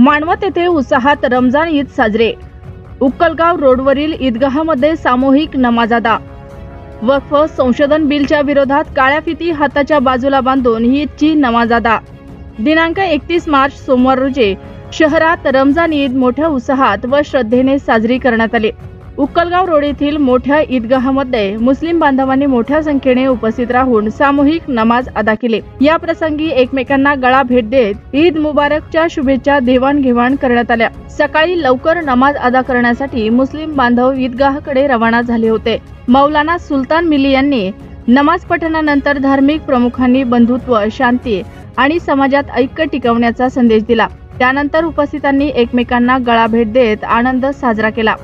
मानवत येथे उत्साहात रमजान ईद साजरे। उक्कलगाव रोडवरील ईदगाहमध्ये सामूहिक नमाज अदा। वक्फ संशोधन बिलच्या विरोधात काळ्या फिती हाताच्या बाजूला बांधून ईदची नमाज अदा। दिनांक 31 मार्च सोमवार रोजी शहरात रमजान ईद मोठ्या उत्साहात व श्रद्धेने साजरी करण्यात आली। उक्कलगाव रोड येथील मोठ्या ईदगाहमध्ये मुस्लिम बांधवांनी मोठ्या संख्येने उपस्थित राहून सामूहिक नमाज अदा केली। या प्रसंगी एकमेकांना गळा भेट देत ईद मुबारकच्या शुभेच्छा देवाणघेवाण करण्यात आल्या। सकाळी लवकर नमाज अदा करण्यासाठी मुस्लिम बांधव ईदगाहकडे रवाना झाले होते। मौलाना सुलतान मिली यांनी नमाज पठणानंतर धार्मिक प्रमुखांनी बंधुत्व, शांती आणि समाजात ऐक्य टिकवण्याचा संदेश दिला। त्यानंतर उपस्थितांनी एकमेकांना गळा भेट देत आनंद साजरा केला।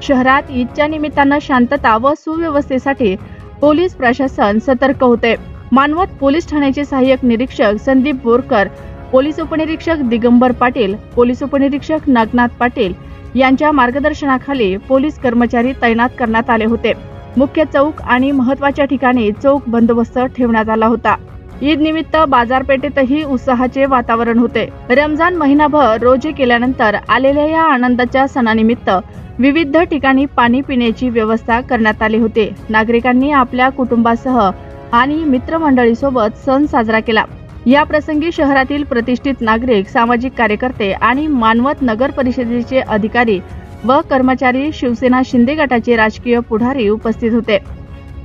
शहरात ईदच्या निमित्तानं शांतता व सुव्यवस्थेसाठी पोलीस प्रशासन सतर्क होते। मानवत पोलीस ठाण्याचे सहाय्यक निरीक्षक संदीप बोरकर, पोलीस उपनिरीक्षक दिगंबर पाटील, पोलीस उपनिरीक्षक नागनाथ पाटील यांच्या मार्गदर्शनाखाली पोलीस कर्मचारी तैनात करण्यात आले होते। मुख्य चौक आणि महत्त्वाच्या ठिकाणी चोख बंदोबस्त ठेवण्यात आला होता। ईद निमित्त बाजारपेठेतही उत्साहाचे वातावरण होते। रमजान महिनाभर रोजे केल्यानंतर आलेल्या या आनंदाच्या सणानिमित्त विविध ठिकाणी पाणी पिण्याची व्यवस्था करण्यात आली होती। नागरिकांनी आपल्या कुटुंबासह आणि मित्रमंडळीसोबत सण साजरा केला। या प्रसंगी शहरातील प्रतिष्ठित नागरिक, सामाजिक कार्यकर्ते आणि मानवत नगर परिषदेचे अधिकारी व कर्मचारी, शिवसेना शिंदे गटाचे राजकीय पुढारी उपस्थित होते।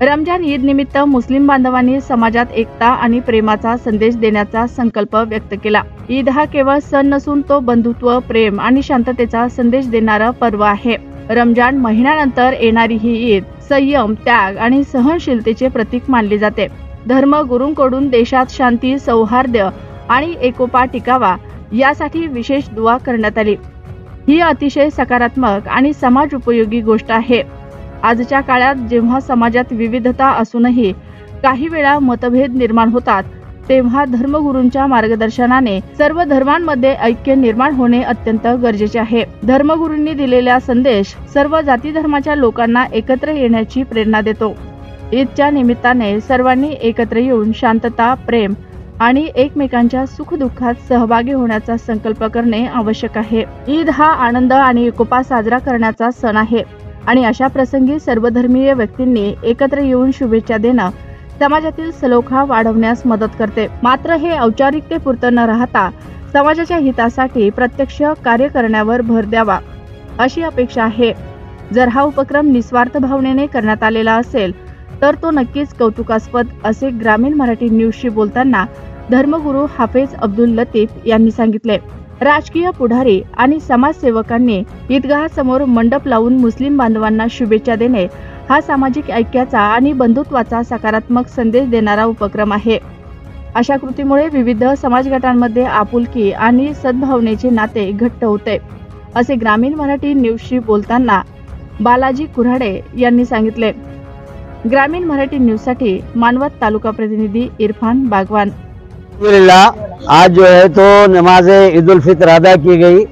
रमजान ईद निमित्त मुस्लिम बांधवांनी समाजात एकता आणि प्रेमाचा संदेश देण्याचा संकल्प व्यक्त केला। ईद हा केवळ सण नसून तो बंधुत्व, प्रेम आणि शांततेचा संदेश देणारा पर्व आहे। रमजान महिन्यानंतर येणारी ही ईद संयम, त्याग आणि सहनशीलतेचे प्रतीक मानली जाते। धर्मगुरूंकडून देशात शांती, सौहार्द आणि एकोपा टिकावा यासाठी विशेष दुआ करण्यात आली। ही अतिशय सकारात्मक आणि समाज उपयोगी गोष्ट आहे। आजच्या काळात जेव्हा समाजात विविधता असूनही काही वेळा मतभेद निर्माण होतात, तेव्हा धर्मगुरूंच्या मार्गदर्शनाने सर्व धर्मांमध्ये ऐक्य निर्माण होणे अत्यंत गरजेचे आहे। धर्मगुरूंनी दिलेला संदेश सर्व जाती धर्माच्या लोकांना एकत्र येण्याची प्रेरणा देतो। ईदच्या निमित्ताने सर्वांनी एकत्र येऊन शांतता, प्रेम आणि एकमेकांच्या सुखदुःखात सहभागी होण्याचा संकल्प करणे आवश्यक आहे। ईद हा आनंद आणि एकोपा साजरा करण्याचा सण आहे आणि अशा प्रसंगी सर्वधर्मीय व्यक्तींनी एकत्र येऊन शुभेच्छा देणं समाजातील सलोखा वाढवण्यास मदत करते। मात्र हे औपचारिकतेपुरतं न राहता समाजाच्या हितासाठी प्रत्यक्ष कार्य करण्यावर भर द्यावा अशी अपेक्षा आहे। जर हा उपक्रम निस्वार्थ भावनेने करण्यात आलेला असेल तर तो नक्कीच कौतुकास्पद, असे ग्रामीण मराठी न्यूजशी बोलताना धर्मगुरू हाफेज अब्दुल लतीफ यांनी सांगितले। राजकीय पुढारी आणि समाजसेवकांनी ईदगाहासमोर मंडप लावून मुस्लिम बांधवांना शुभेच्छा देणे हा सामाजिक ऐक्याचा आणि बंधुत्वाचा सकारात्मक संदेश देणारा उपक्रम आहे। अशा कृतीमुळे विविध समाज गटांमध्ये आपुलकी आणि सद्भावनेचे नाते घट्ट होते, असे ग्रामीण मराठी न्यूजशी बोलताना बालाजी कुऱ्हाडे यांनी सांगितले। ग्रामीण मराठी न्यूजसाठी मानवत तालुका प्रतिनिधी इरफान बागवान। आज जो है तो नमाज ईद उल फित्र अदा की गई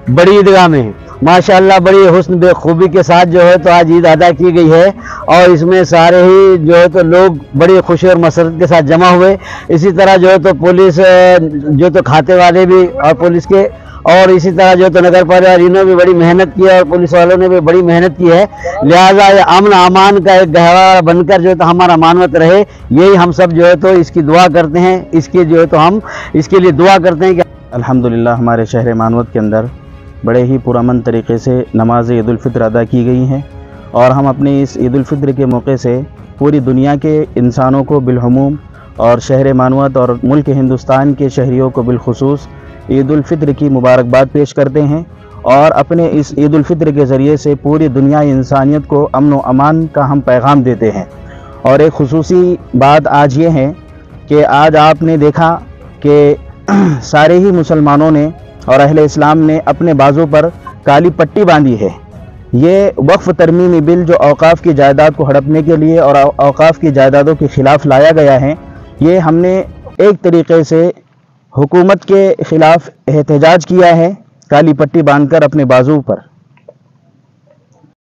बड़ी ईदगाह में। माशाअल्लाह बड़ी हुस्न बेखूबी के साथ जो है तो आज ईद अदा की गई है और इसमें सारे ही जो है तो लोग बड़ी खुशी और मसरत के साथ जमा हुए। इसी तरह जो है तो पुलिस जो तो खाते वाले भी और पुलिस के और इसी तरह जो तो नगर परिषद इन्होंने भी बड़ी मेहनत की है और पुलिस वालों ने भी बड़ी मेहनत की है। लिहाजा ये अमन अमान का एक गहवारा बनकर जो है तो हमारा मानवत रहे, यही हम सब जो है तो इसकी दुआ करते हैं। इसके जो है तो हम इसके लिए दुआ करते हैं कि अल्हम्दुलिल्लाह हमारे शहर मानवत के अंदर बड़े ही पुरअमन तरीके से नमाज ईद उल फित्र अदा की गई हैं और हम अपनी इस ईद उल फित्र के मौके से पूरी दुनिया के इंसानों को बिलहमूम और शहर मानवत और मुल्क हिंदुस्तान के शहरियों को बिलखुसूस ईद उल फित्र की मुबारकबाद पेश करते हैं और अपने इस ईद उल फित्र के ज़रिए से पूरी दुनिया इंसानियत को अमन व अमान का हम पैगाम देते हैं। और एक खुसूसी बात आज ये है कि आज आपने देखा कि सारे ही मुसलमानों ने और अहले इस्लाम ने अपने बाजू पर काली पट्टी बांधी है। ये वक्फ तरमीमी बिल जो औकाफ की जायदाद को हड़पने के लिए और औकाफ की जायदादों के ख़िलाफ़ लाया गया है, ये हमने एक तरीक़े से हुकूमत के ख़िलाफ़ एहतजाज किया है काली पट्टी बांधकर अपने बाजू पर।